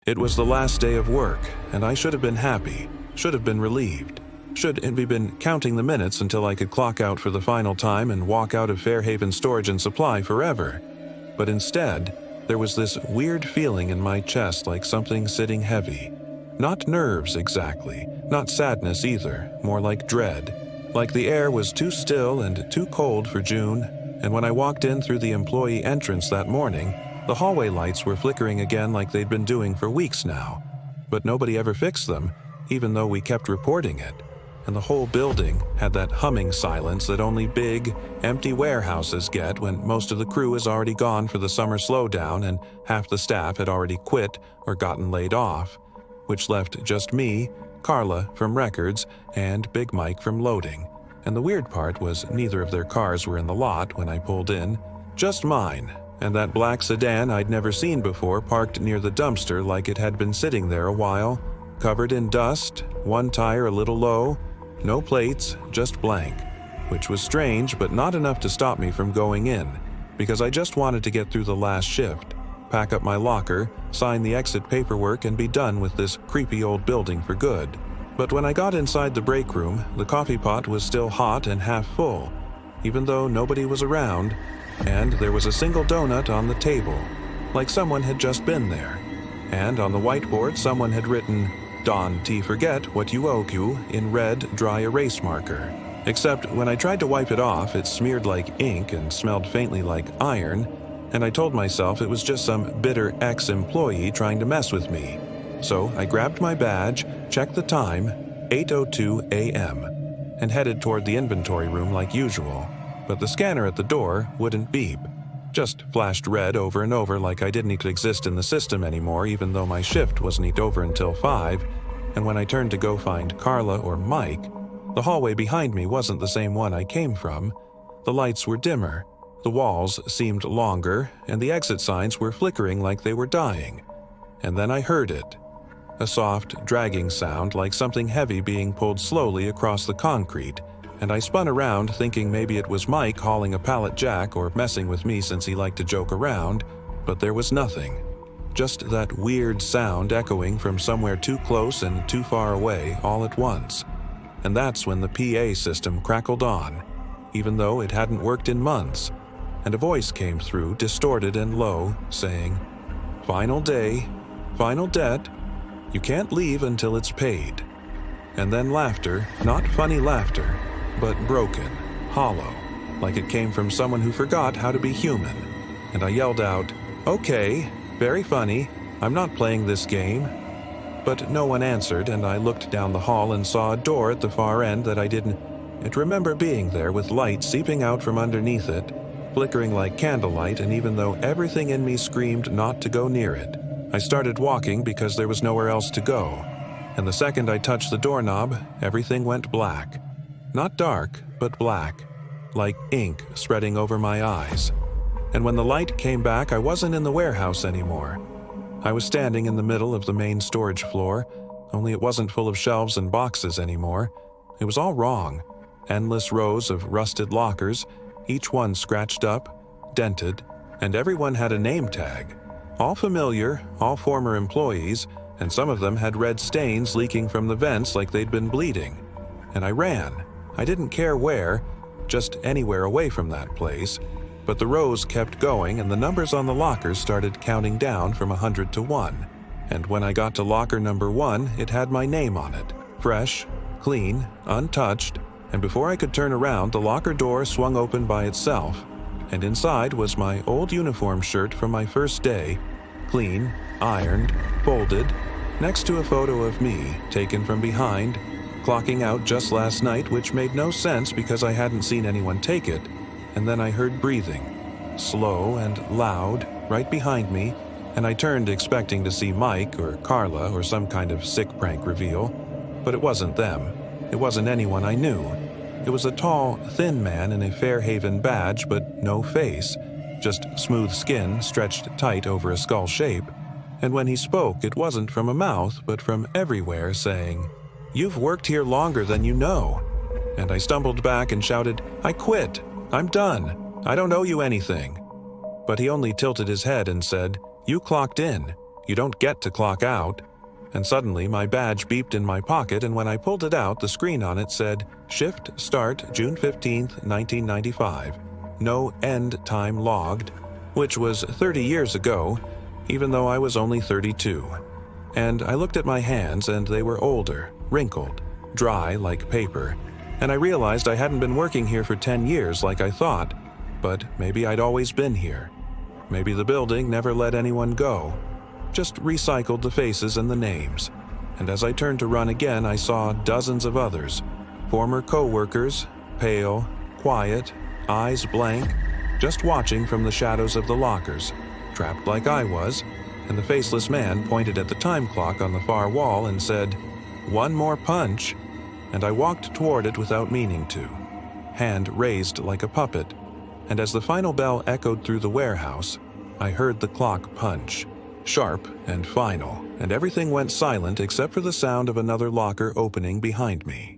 It was the last day of work, and I should have been happy, should have been relieved, should have been counting the minutes until I could clock out for the final time and walk out of Fairhaven Storage and Supply forever. But instead, there was this weird feeling in my chest like something sitting heavy. Not nerves exactly, not sadness either, more like dread. Like the air was too still and too cold for June, and when I walked in through the employee entrance that morning, the hallway lights were flickering again like they'd been doing for weeks now. But nobody ever fixed them, even though we kept reporting it. And the whole building had that humming silence that only big, empty warehouses get when most of the crew is already gone for the summer slowdown and half the staff had already quit or gotten laid off, which left just me, Carla from records, and Big Mike from loading. And the weird part was neither of their cars were in the lot when I pulled in, just mine. And that black sedan I'd never seen before parked near the dumpster like it had been sitting there a while, covered in dust, one tire a little low, no plates, just blank, which was strange but not enough to stop me from going in, because I just wanted to get through the last shift, pack up my locker, sign the exit paperwork and be done with this creepy old building for good. But when I got inside the break room, the coffee pot was still hot and half full, even though nobody was around, and there was a single donut on the table, like someone had just been there. And on the whiteboard someone had written, "Don T. Forget what you owe you" in red dry erase marker. Except when I tried to wipe it off, it smeared like ink and smelled faintly like iron, and I told myself it was just some bitter ex-employee trying to mess with me. So I grabbed my badge, checked the time, 8:02 a.m., and headed toward the inventory room like usual. But the scanner at the door wouldn't beep, just flashed red over and over like I didn't exist in the system anymore even though my shift wasn't over until 5, and when I turned to go find Carla or Mike, the hallway behind me wasn't the same one I came from. The lights were dimmer, the walls seemed longer, and the exit signs were flickering like they were dying. And then I heard it. A soft, dragging sound like something heavy being pulled slowly across the concrete, and I spun around thinking maybe it was Mike hauling a pallet jack or messing with me since he liked to joke around, but there was nothing. Just that weird sound echoing from somewhere too close and too far away all at once. And that's when the PA system crackled on, even though it hadn't worked in months, and a voice came through, distorted and low, saying, "Final day, final debt, you can't leave until it's paid." And then laughter, not funny laughter, but broken, hollow, like it came from someone who forgot how to be human. And I yelled out, "Okay, very funny, I'm not playing this game." But no one answered, and I looked down the hall and saw a door at the far end that I didn't remember being there with light seeping out from underneath it, flickering like candlelight, and even though everything in me screamed not to go near it, I started walking because there was nowhere else to go. And the second I touched the doorknob, everything went black. Not dark, but black, like ink spreading over my eyes. And when the light came back, I wasn't in the warehouse anymore. I was standing in the middle of the main storage floor, only it wasn't full of shelves and boxes anymore. It was all wrong. Endless rows of rusted lockers, each one scratched up, dented, and everyone had a name tag. All familiar, all former employees, and some of them had red stains leaking from the vents like they'd been bleeding. And I ran. I didn't care where, just anywhere away from that place. But the rows kept going and the numbers on the lockers started counting down from 100 to 1. And when I got to locker number 1, it had my name on it. Fresh, clean, untouched, and before I could turn around, the locker door swung open by itself. And inside was my old uniform shirt from my first day, clean, ironed, folded, next to a photo of me taken from behind, clocking out just last night, which made no sense because I hadn't seen anyone take it. And then I heard breathing, slow and loud, right behind me, and I turned expecting to see Mike or Carla or some kind of sick prank reveal. But it wasn't them. It wasn't anyone I knew. It was a tall, thin man in a Fairhaven badge but no face, just smooth skin stretched tight over a skull shape. And when he spoke, it wasn't from a mouth but from everywhere, saying, "You've worked here longer than you know." And I stumbled back and shouted, "I quit. I'm done. I don't owe you anything." But he only tilted his head and said, "You clocked in. You don't get to clock out. And suddenly my badge beeped in my pocket, and when I pulled it out, the screen on it said, "Shift start June 15th, 1995. No end time logged," which was 30 years ago, even though I was only 32. And I looked at my hands, and they were older, wrinkled, dry like paper, and I realized I hadn't been working here for 10 years like I thought, but maybe I'd always been here. Maybe the building never let anyone go, just recycled the faces and the names. And as I turned to run again, I saw dozens of others, former co-workers, pale, quiet, eyes blank, just watching from the shadows of the lockers, trapped like I was, and the faceless man pointed at the time clock on the far wall and said, "One more punch," and I walked toward it without meaning to, hand raised like a puppet, and as the final bell echoed through the warehouse, I heard the clock punch, sharp and final, and everything went silent except for the sound of another locker opening behind me.